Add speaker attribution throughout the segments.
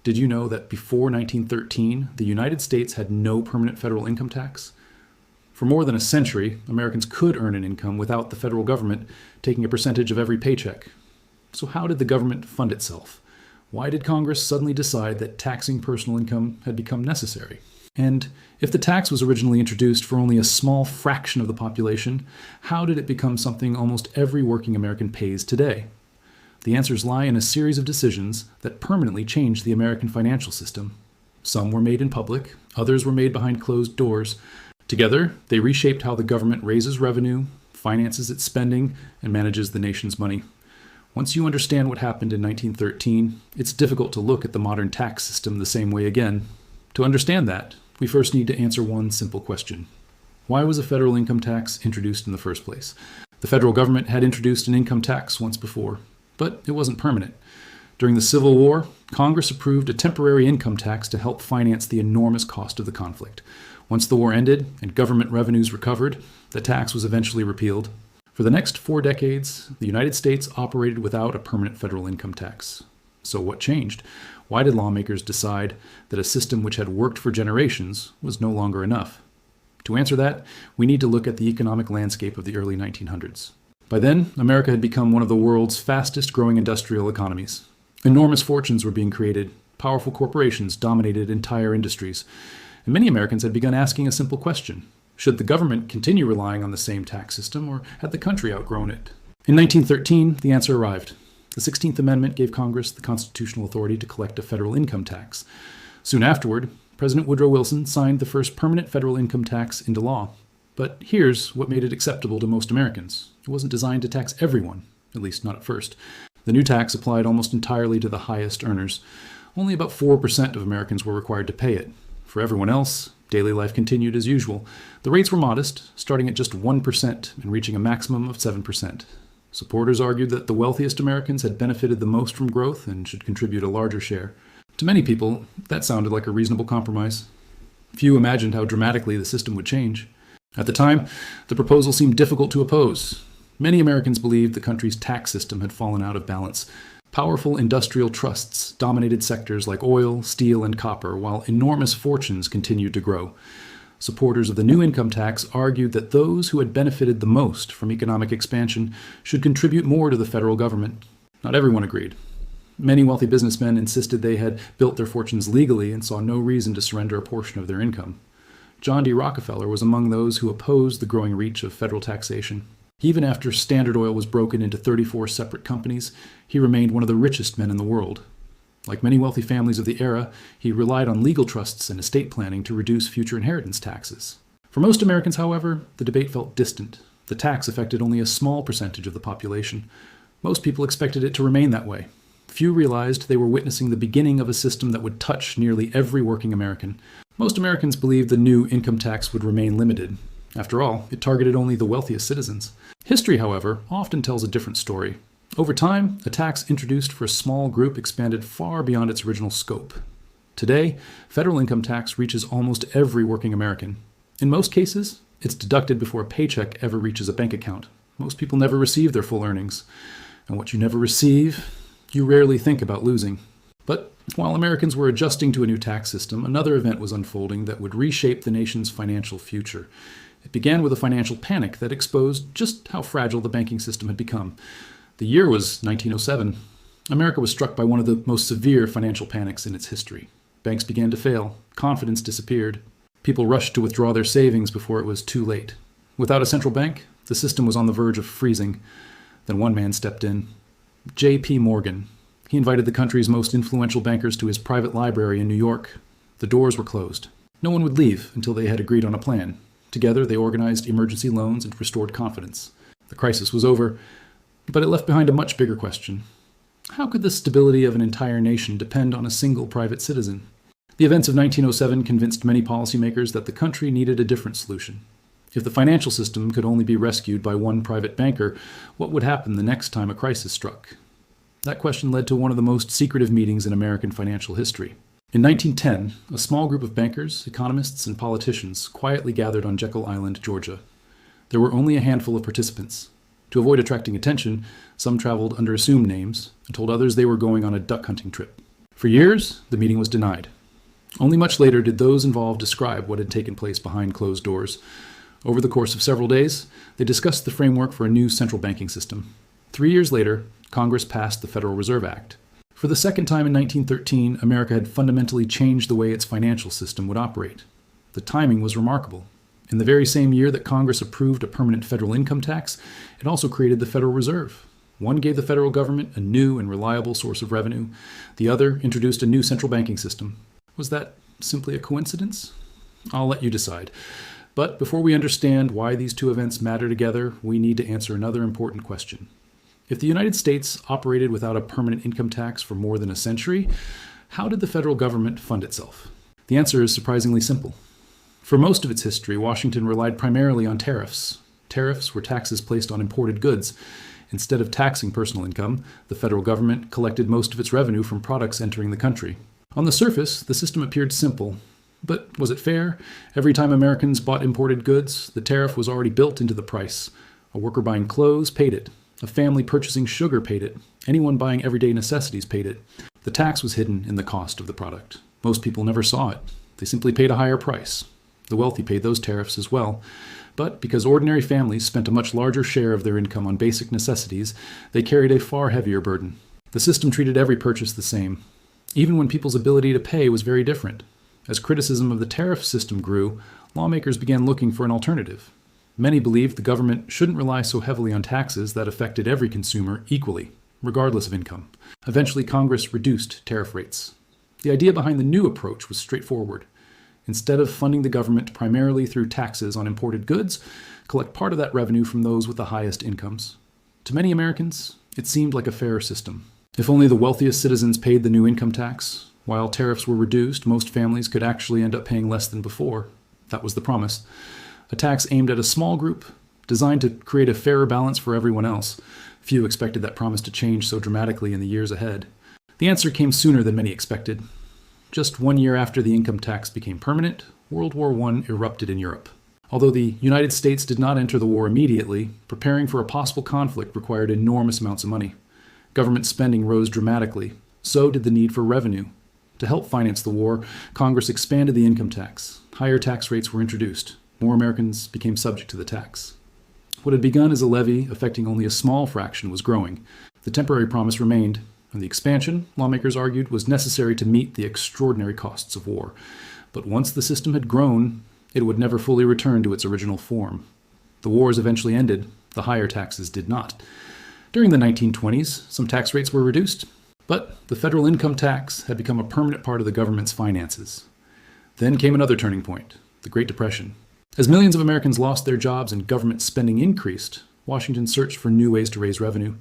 Speaker 1: Did you know that before 1913, the United States had no permanent federal income tax? For more than a century, Americans could earn an income without the federal government taking a percentage of every paycheck. So how did the government fund itself? Why did Congress suddenly decide that taxing personal income had become necessary? And if the tax was originally introduced for only a small fraction of the population, how did it become something almost every working American pays today? The answers lie in a series of decisions that permanently changed the American financial system. Some were made in public, others were made behind closed doors. Together, they reshaped how the government raises revenue, finances its spending, and manages the nation's money. Once you understand what happened in 1913, it's difficult to look at the modern tax system the same way again. To understand that, we first need to answer one simple question. Why was a federal income tax introduced in the first place? The federal government had introduced an income tax once before, but it wasn't permanent. During the Civil War, Congress approved a temporary income tax to help finance the enormous cost of the conflict. Once the war ended and government revenues recovered, the tax was eventually repealed. For the next 4 decades, the United States operated without a permanent federal income tax. So what changed? Why did lawmakers decide that a system which had worked for generations was no longer enough? To answer that, we need to look at the economic landscape of the early 1900s. By then, America had become one of the world's fastest growing industrial economies. Enormous fortunes were being created, powerful corporations dominated entire industries, and many Americans had begun asking a simple question. Should the government continue relying on the same tax system, or had the country outgrown it? In 1913, the answer arrived. The 16th Amendment gave Congress the constitutional authority to collect a federal income tax. Soon afterward, President Woodrow Wilson signed the first permanent federal income tax into law. But here's what made it acceptable to most Americans. It wasn't designed to tax everyone, at least not at first. The new tax applied almost entirely to the highest earners. Only about 4% of Americans were required to pay it. For everyone else, daily life continued as usual. The rates were modest, starting at just 1% and reaching a maximum of 7%. Supporters argued that the wealthiest Americans had benefited the most from growth and should contribute a larger share. To many people, that sounded like a reasonable compromise. Few imagined how dramatically the system would change. At the time, the proposal seemed difficult to oppose. Many Americans believed the country's tax system had fallen out of balance. Powerful industrial trusts dominated sectors like oil, steel, and copper, while enormous fortunes continued to grow. Supporters of the new income tax argued that those who had benefited the most from economic expansion should contribute more to the federal government. Not everyone agreed. Many wealthy businessmen insisted they had built their fortunes legally and saw no reason to surrender a portion of their income. John D. Rockefeller was among those who opposed the growing reach of federal taxation. Even after Standard Oil was broken into 34 separate companies, he remained one of the richest men in the world. Like many wealthy families of the era, he relied on legal trusts and estate planning to reduce future inheritance taxes. For most Americans, however, the debate felt distant. The tax affected only a small percentage of the population. Most people expected it to remain that way. Few realized they were witnessing the beginning of a system that would touch nearly every working American. Most Americans believed the new income tax would remain limited. After all, it targeted only the wealthiest citizens. History, however, often tells a different story. Over time, a tax introduced for a small group expanded far beyond its original scope. Today, federal income tax reaches almost every working American. In most cases, it's deducted before a paycheck ever reaches a bank account. Most people never receive their full earnings. And what you never receive, you rarely think about losing. But while Americans were adjusting to a new tax system, another event was unfolding that would reshape the nation's financial future. It began with a financial panic that exposed just how fragile the banking system had become. The year was 1907. America was struck by one of the most severe financial panics in its history. Banks began to fail. Confidence disappeared. People rushed to withdraw their savings before it was too late. Without a central bank, the system was on the verge of freezing. Then one man stepped in. J.P. Morgan. He invited the country's most influential bankers to his private library in New York. The doors were closed. No one would leave until they had agreed on a plan. Together, they organized emergency loans and restored confidence. The crisis was over, but it left behind a much bigger question. How could the stability of an entire nation depend on a single private citizen? The events of 1907 convinced many policymakers that the country needed a different solution. If the financial system could only be rescued by one private banker, what would happen the next time a crisis struck? That question led to one of the most secretive meetings in American financial history. In 1910, a small group of bankers, economists, and politicians quietly gathered on Jekyll Island, Georgia. There were only a handful of participants. To avoid attracting attention, some traveled under assumed names and told others they were going on a duck hunting trip. For years, the meeting was denied. Only much later did those involved describe what had taken place behind closed doors. Over the course of several days, they discussed the framework for a new central banking system. 3 years later, Congress passed the Federal Reserve Act. For the second time in 1913, America had fundamentally changed the way its financial system would operate. The timing was remarkable. In the very same year that Congress approved a permanent federal income tax, it also created the Federal Reserve. One gave the federal government a new and reliable source of revenue. The other introduced a new central banking system. Was that simply a coincidence? I'll let you decide. But before we understand why these two events matter together, we need to answer another important question. If the United States operated without a permanent income tax for more than a century, how did the federal government fund itself? The answer is surprisingly simple. For most of its history, Washington relied primarily on tariffs. Tariffs were taxes placed on imported goods. Instead of taxing personal income, the federal government collected most of its revenue from products entering the country. On the surface, the system appeared simple. But was it fair? Every time Americans bought imported goods, the tariff was already built into the price. A worker buying clothes paid it. A family purchasing sugar paid it. Anyone buying everyday necessities paid it. The tax was hidden in the cost of the product. Most people never saw it. They simply paid a higher price. The wealthy paid those tariffs as well. But because ordinary families spent a much larger share of their income on basic necessities, they carried a far heavier burden. The system treated every purchase the same, even when people's ability to pay was very different. As criticism of the tariff system grew, lawmakers began looking for an alternative. Many believed the government shouldn't rely so heavily on taxes that affected every consumer equally, regardless of income. Eventually, Congress reduced tariff rates. The idea behind the new approach was straightforward. Instead of funding the government primarily through taxes on imported goods, collect part of that revenue from those with the highest incomes. To many Americans, it seemed like a fair system. If only the wealthiest citizens paid the new income tax, while tariffs were reduced, most families could actually end up paying less than before. That was the promise. A tax aimed at a small group, designed to create a fairer balance for everyone else. Few expected that promise to change so dramatically in the years ahead. The answer came sooner than many expected. Just 1 year after the income tax became permanent, World War I erupted in Europe. Although the United States did not enter the war immediately, preparing for a possible conflict required enormous amounts of money. Government spending rose dramatically. So did the need for revenue. To help finance the war, Congress expanded the income tax. Higher tax rates were introduced. More Americans became subject to the tax. What had begun as a levy affecting only a small fraction was growing. The temporary promise remained, and the expansion, lawmakers argued, was necessary to meet the extraordinary costs of war. But once the system had grown, it would never fully return to its original form. The wars eventually ended. The higher taxes did not. During the 1920s, some tax rates were reduced, but the federal income tax had become a permanent part of the government's finances. Then came another turning point, the Great Depression. As millions of Americans lost their jobs and government spending increased, Washington searched for new ways to raise revenue.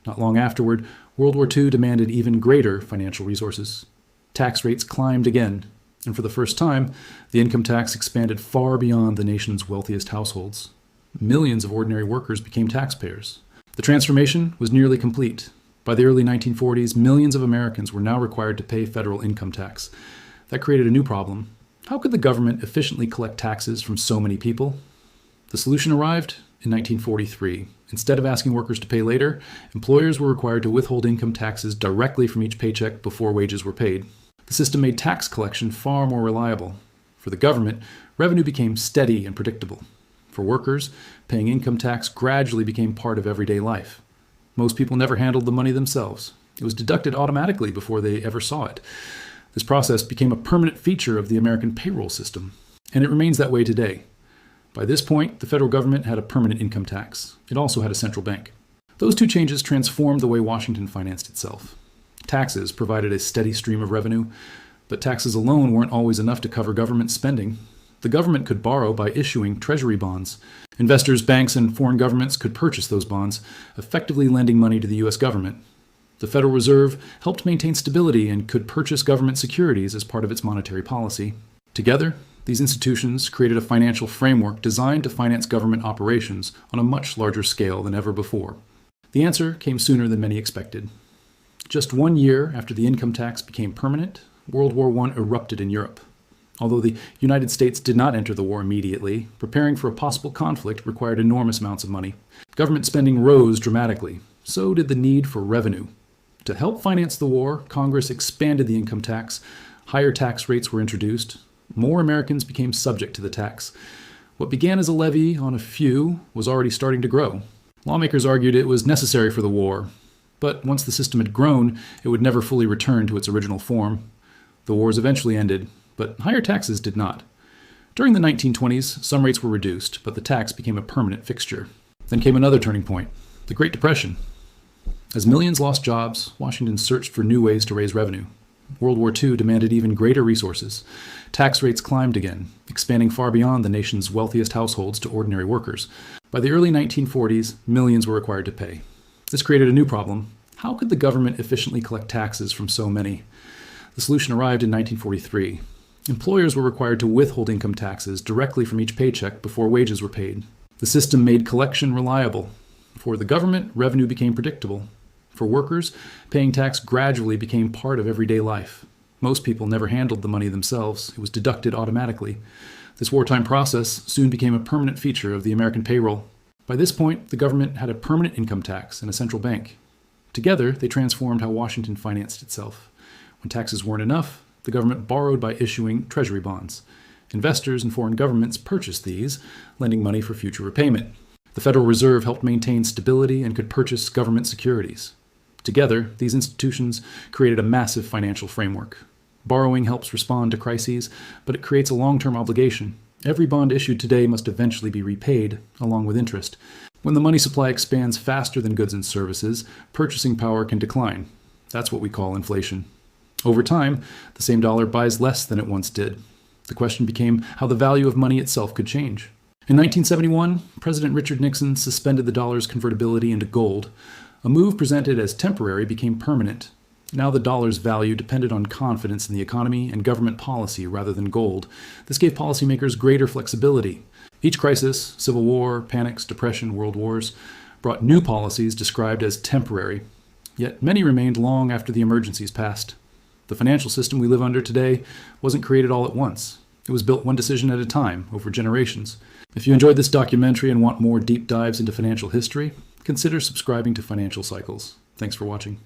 Speaker 1: Not long afterward, World War II demanded even greater financial resources. Tax rates climbed again, and for the first time, the income tax expanded far beyond the nation's wealthiest households. Millions of ordinary workers became taxpayers. The transformation was nearly complete. By the early 1940s, millions of Americans were now required to pay federal income tax. That created a new problem. How could the government efficiently collect taxes from so many people? The solution arrived in 1943. Instead of asking workers to pay later, employers were required to withhold income taxes directly from each paycheck before wages were paid. The system made tax collection far more reliable. For the government, revenue became steady and predictable. For workers, paying income tax gradually became part of everyday life. Most people never handled the money themselves. It was deducted automatically before they ever saw it. This process became a permanent feature of the American payroll system, and it remains that way today. By this point, the federal government had a permanent income tax. It also had a central bank. Those two changes transformed the way Washington financed itself. Taxes provided a steady stream of revenue, but taxes alone weren't always enough to cover government spending. The government could borrow by issuing treasury bonds. Investors, banks, and foreign governments could purchase those bonds, effectively lending money to the U.S. government. The Federal Reserve helped maintain stability and could purchase government securities as part of its monetary policy. Together, these institutions created a financial framework designed to finance government operations on a much larger scale than ever before. The answer came sooner than many expected. Just 1 year after the income tax became permanent, World War I erupted in Europe. Although the United States did not enter the war immediately, preparing for a possible conflict required enormous amounts of money. Government spending rose dramatically. So did the need for revenue. To help finance the war, Congress expanded the income tax, higher tax rates were introduced, more Americans became subject to the tax. What began as a levy on a few was already starting to grow. Lawmakers argued it was necessary for the war, but once the system had grown, it would never fully return to its original form. The wars eventually ended, but higher taxes did not. During the 1920s, some rates were reduced, but the tax became a permanent fixture. Then came another turning point, the Great Depression. As millions lost jobs, Washington searched for new ways to raise revenue. World War II demanded even greater resources. Tax rates climbed again, expanding far beyond the nation's wealthiest households to ordinary workers. By the early 1940s, millions were required to pay. This created a new problem. How could the government efficiently collect taxes from so many? The solution arrived in 1943. Employers were required to withhold income taxes directly from each paycheck before wages were paid. The system made collection reliable. For the government, revenue became predictable. For workers, paying tax gradually became part of everyday life. Most people never handled the money themselves. It was deducted automatically. This wartime process soon became a permanent feature of the American payroll. By this point, the government had a permanent income tax and a central bank. Together, they transformed how Washington financed itself. When taxes weren't enough, the government borrowed by issuing treasury bonds. Investors and foreign governments purchased these, lending money for future repayment. The Federal Reserve helped maintain stability and could purchase government securities. Together, these institutions created a massive financial framework. Borrowing helps respond to crises, but it creates a long-term obligation. Every bond issued today must eventually be repaid, along with interest. When the money supply expands faster than goods and services, purchasing power can decline. That's what we call inflation. Over time, the same dollar buys less than it once did. The question became how the value of money itself could change. In 1971, President Richard Nixon suspended the dollar's convertibility into gold. A move presented as temporary became permanent. Now the dollar's value depended on confidence in the economy and government policy rather than gold. This gave policymakers greater flexibility. Each crisis, civil war, panics, depression, world wars, brought new policies described as temporary. Yet many remained long after the emergencies passed. The financial system we live under today wasn't created all at once. It was built one decision at a time, over generations. If you enjoyed this documentary and want more deep dives into financial history, consider subscribing to Financial Cycles. Thanks for watching.